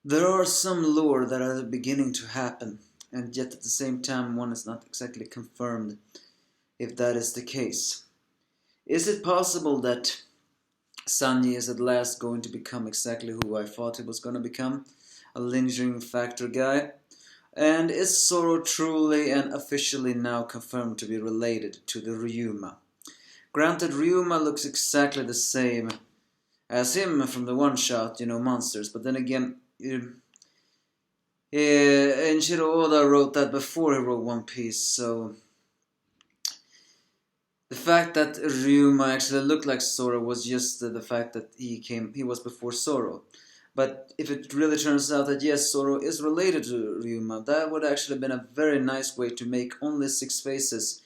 There are some lore that are beginning to happen, and yet at the same time one is not exactly confirmed if that is the case. Is it possible that Sanji is at last going to become exactly who I thought he was going to become? A lingering factor guy? And is Zoro truly and officially now confirmed to be related to the Ryuma? Granted, Ryuma looks exactly the same as him from the one shot, Monsters, but then again, and Shiro Oda wrote that before he wrote One Piece, so the fact that Ryuma actually looked like Zoro was just the fact that he was before Zoro. But if it really turns out that yes, Zoro is related to Ryuma, that would actually have been a very nice way to make only 6 faces,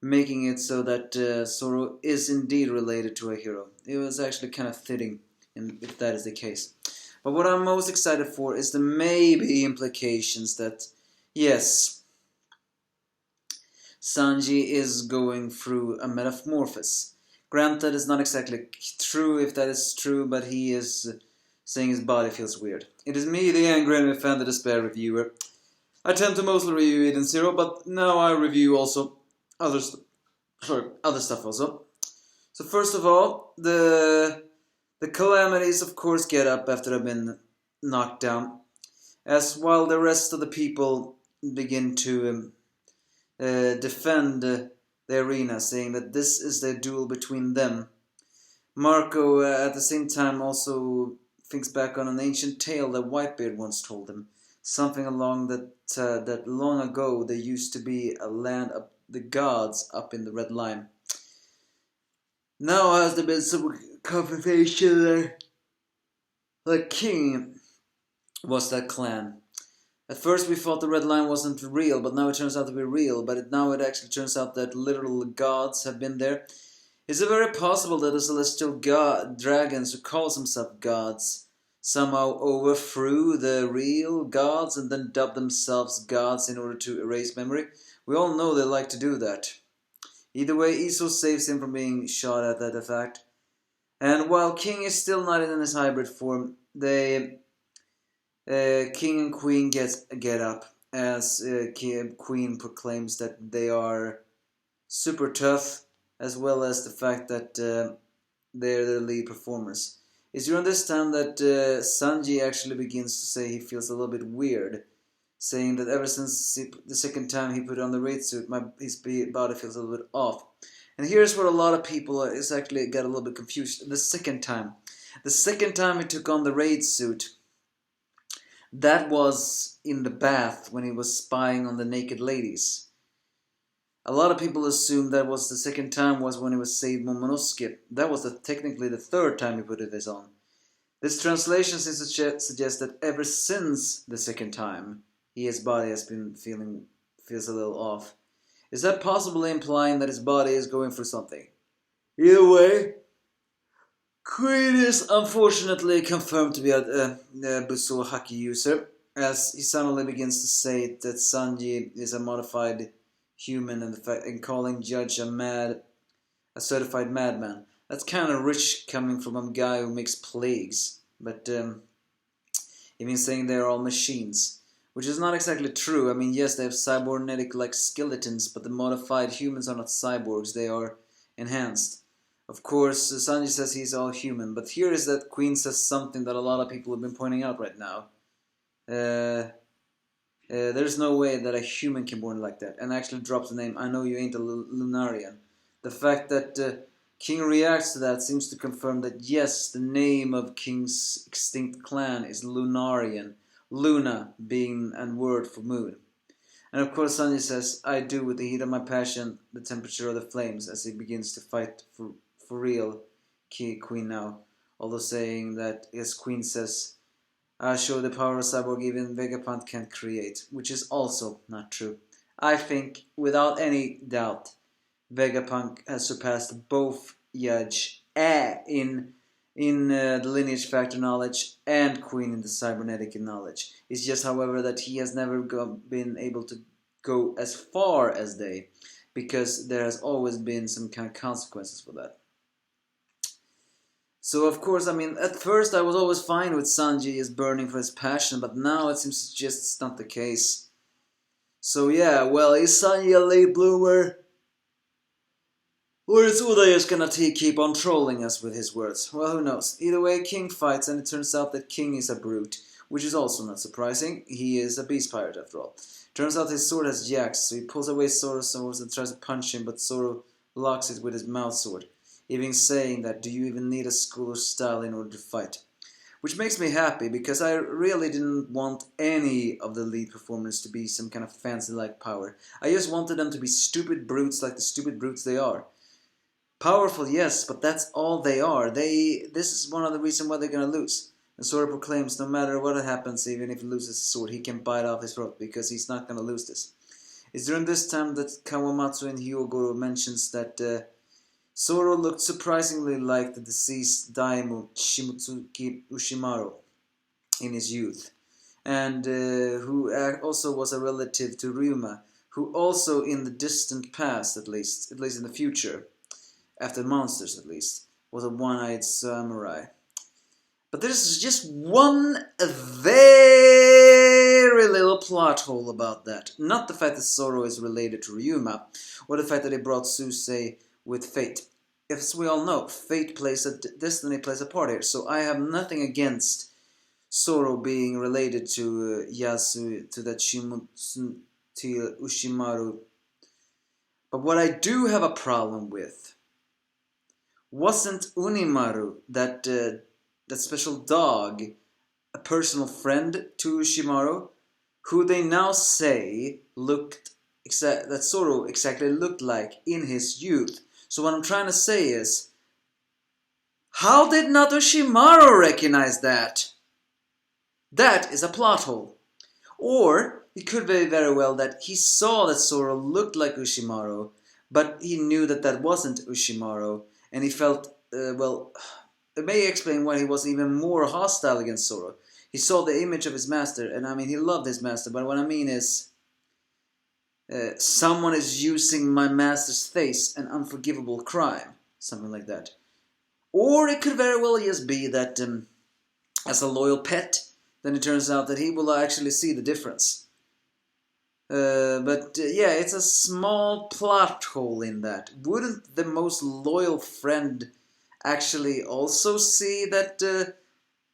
making it so that Zoro is indeed related to a hero. It was actually kind of fitting if that is the case. But what I'm most excited for is the maybe implications that, yes, Sanji is going through a metamorphosis. Granted, it's not exactly true if that is true, but he is saying his body feels weird. It is me, the angry and offended despair reviewer. I tend to mostly review Eden Zero, but now I review also other stuff also. So first of all, the calamities of course get up after they've been knocked down, as while the rest of the people begin to defend the arena, saying that this is the duel between them. Marco, at the same time, also thinks back on an ancient tale that Whitebeard once told him. Something along that long ago there used to be a land of the gods up in the Red Line. Now has there been some confirmation that the king was that clan. At first we thought the Red Line wasn't real, but now it turns out to be real. But now it actually turns out that literal gods have been there. Is it very possible that the celestial dragons who calls themselves gods somehow overthrew the real gods and then dubbed themselves gods in order to erase memory? We all know they like to do that. Either way, Iso saves him from being shot at that fact. And while King is still not in his hybrid form, they King and Queen get up as Queen proclaims that they are super tough, as well as the fact that they're the lead performers. It's during this time that Sanji actually begins to say he feels a little bit weird, saying that ever since the second time he put on the raid suit, his body feels a little bit off. And here's where a lot of people is actually got a little bit confused. The second time he took on the raid suit, that was in the bath when he was spying on the naked ladies. A lot of people assume that was the second time was when he was saved Momonosuke. That was technically the third time he put this on. This translation seems to suggest that ever since the second time, his body has been feels a little off. Is that possibly implying that his body is going through something? Either way, Queen is unfortunately confirmed to be a Busou Haki user, as he suddenly begins to say that Sanji is a modified human and calling Judge a certified madman. That's kind of rich coming from a guy who makes plagues, but even saying they're all machines, which is not exactly true. I mean, yes, they have cybernetic-like skeletons, but the modified humans are not cyborgs, they are enhanced. Of course, Sanji says he's all human, but here is that Queen says something that a lot of people have been pointing out right now. There's no way that a human can be born like that, and actually drops the name, I know you ain't a Lunarian. The fact that King reacts to that seems to confirm that yes, the name of King's extinct clan is Lunarian, Luna being a word for moon. And of course Sanji says, I do with the heat of my passion, the temperature of the flames, as he begins to fight for real Queen now. Although saying that, as Queen says, I show the power of cyborg even Vegapunk can't create, which is also not true. I think, without any doubt, Vegapunk has surpassed both Yudge in the lineage factor knowledge and Queen in the cybernetic knowledge. It's just, however, that he has never been able to go as far as they, because there has always been some kind of consequences for that. So of course, I mean, at first I was always fine with Sanji is burning for his passion, but now it seems just not the case. So yeah, well, is Sanji a late bloomer? Or is Uda just gonna keep on trolling us with his words? Well, who knows. Either way, King fights, and it turns out that King is a brute, which is also not surprising. He is a beast pirate after all. Turns out his sword has jacks, so he pulls away Zoro's sword and tries to punch him, but Zoro blocks it with his mouth sword, even saying that, do you even need a school or style in order to fight? Which makes me happy, because I really didn't want any of the lead performers to be some kind of fancy-like power. I just wanted them to be stupid brutes like the stupid brutes they are. Powerful, yes, but that's all they are. This is one of the reasons why they're gonna lose. And Zoro proclaims no matter what happens, even if he loses his sword, he can bite off his throat, because he's not gonna lose this. It's during this time that Kawamatsu and Hyogoro mentions that Zoro looked surprisingly like the deceased daimyo Shimotsuki Ushimaru in his youth, and who also was a relative to Ryuma, who also in the distant past, at least in the future, after monsters at least, was a one-eyed samurai. But there's just one very little plot hole about that. Not the fact that Zoro is related to Ryuma, or the fact that he brought Susei with fate. As we all know, fate destiny plays a part here, so I have nothing against Zoro being related to Yasu, to that Shimotsuki Ushimaru. But what I do have a problem with wasn't Unimaru, that special dog, a personal friend to Ushimaru, who they now say that Zoro exactly looked like in his youth. So what I'm trying to say is, how did not Ushimaru recognize that? That is a plot hole. Or it could be very well that he saw that Zoro looked like Ushimaru, but he knew that that wasn't Ushimaru, and he felt, well, it may explain why he was even more hostile against Zoro. He saw the image of his master, and I mean, he loved his master, but what I mean is, someone is using my master's face, an unforgivable crime. Something like that. Or it could very well just be that, as a loyal pet, then it turns out that he will actually see the difference. But yeah, it's a small plot hole in that. Wouldn't the most loyal friend actually also see that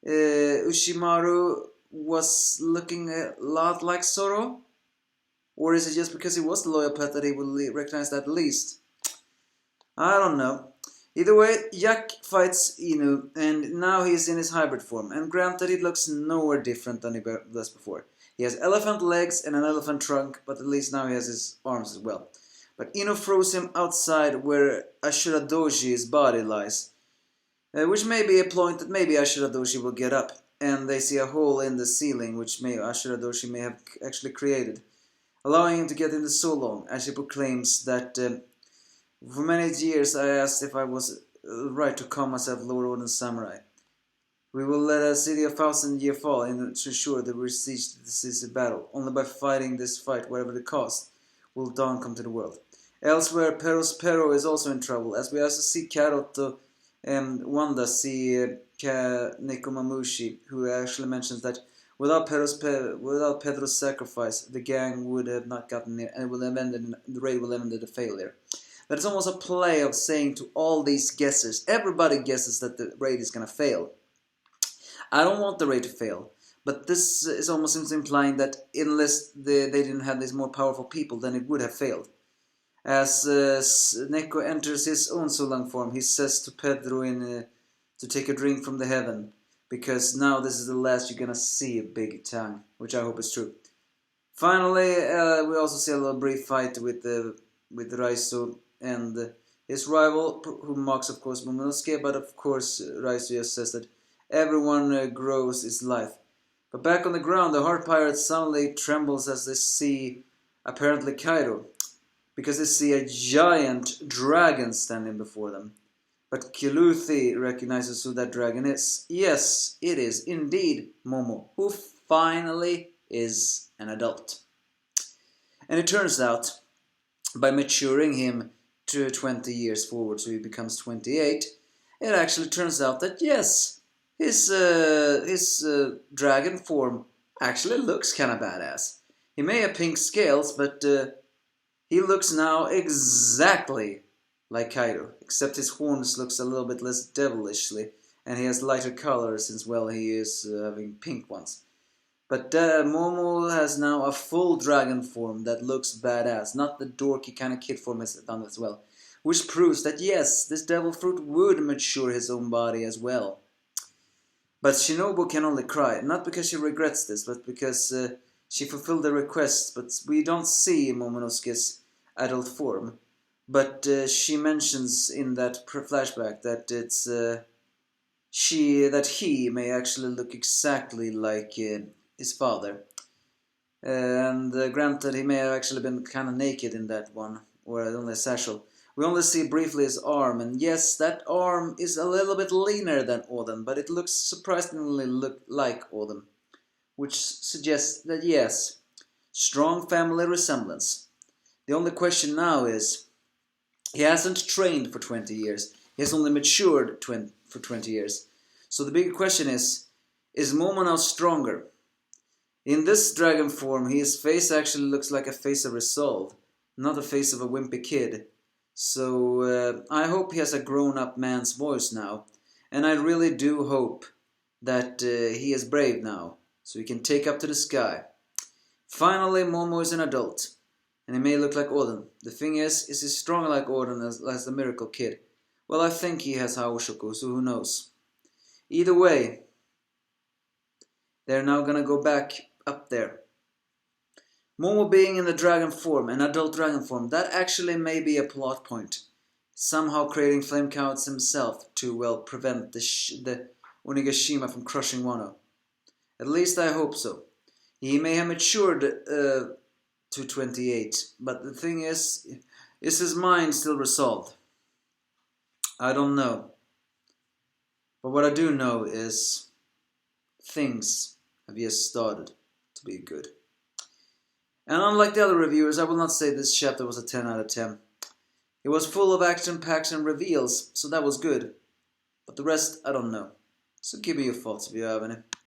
Ushimaru was looking a lot like Zoro? Or is it just because he was the loyal pet that he will recognize that least? I don't know. Either way, Jack fights Inu, and now he's in his hybrid form, and granted he looks nowhere different than he does before. He has elephant legs and an elephant trunk, but at least now he has his arms as well. But Inu throws him outside where Ashura Doshi's body lies, which may be a point that maybe Ashura Doshi will get up, and they see a hole in the ceiling which Ashura Doshi may have actually created, allowing him to get in so long, as she proclaims that for many years I asked if I was right to call myself Lord Orden's Samurai. We will let a city of 1,000 years fall in to ensure that we siege the decisive battle. Only by fighting this fight, whatever the cost, will dawn come to the world. Elsewhere, Pero is also in trouble, as we also see Karoto and Wanda see Nekomamushi, who actually mentions that without Pedro's sacrifice, the gang would have not gotten near, and the raid will have ended a failure. That is almost a play of saying to all these guessers, everybody guesses that the raid is going to fail. I don't want the raid to fail, but this is almost implying that unless they didn't have these more powerful people, then it would have failed. As Neko enters his own Sulang form, he says to Pedro to take a drink from the heaven, because now this is the last you're going to see a big tongue, which I hope is true. Finally, we also see a little brief fight with Raizo and his rival, who mocks, of course, Momonosuke, but of course Raizo just says that everyone grows his life. But back on the ground, the Heart Pirates suddenly trembles as they see, apparently, Kaido, because they see a giant dragon standing before them. But Kiluthi recognizes who that dragon is. Yes, it is indeed Momo, who finally is an adult. And it turns out, by maturing him to 20 years forward, so he becomes 28, it actually turns out that yes, his dragon form actually looks kind of badass. He may have pink scales, but he looks now exactly like Kaido, except his horns looks a little bit less devilishly, and he has lighter color since, well, he is having pink ones. But Momo has now a full dragon form that looks badass, not the dorky kind of kid form has done as well. Which proves that yes, this devil fruit would mature his own body as well. But Shinobu can only cry, not because she regrets this, but because she fulfilled the request. But we don't see Momonosuke's adult form. But she mentions in that flashback that it's he may actually look exactly like his father. And granted, he may have actually been kind of naked in that one, or only a satchel. We only see briefly his arm, and yes, that arm is a little bit leaner than Oden, but it looks surprisingly like Oden, which suggests that yes, strong family resemblance. The only question now is, he hasn't trained for 20 years, he has only matured for 20 years. So the big question is Momo now stronger? In this dragon form, his face actually looks like a face of resolve, not the face of a wimpy kid. So I hope he has a grown-up man's voice now, and I really do hope that he is brave now, so he can take up to the sky. Finally, Momo is an adult, and he may look like Oden. The thing is he strong like Oden as the miracle kid? Well, I think he has Haoshoku, so who knows. Either way, they're now gonna go back up there. Momo being in the dragon form, an adult dragon form, that actually may be a plot point. Somehow creating flame counts himself to, well, prevent the Onigashima from crushing Wano. At least I hope so. He may have matured to 28, but the thing is his mind still resolved? I don't know. But what I do know is things have just started to be good. And unlike the other reviewers, I will not say this chapter was a 10 out of 10. It was full of action packs and reveals, so that was good. But the rest, I don't know. So give me your thoughts if you have any.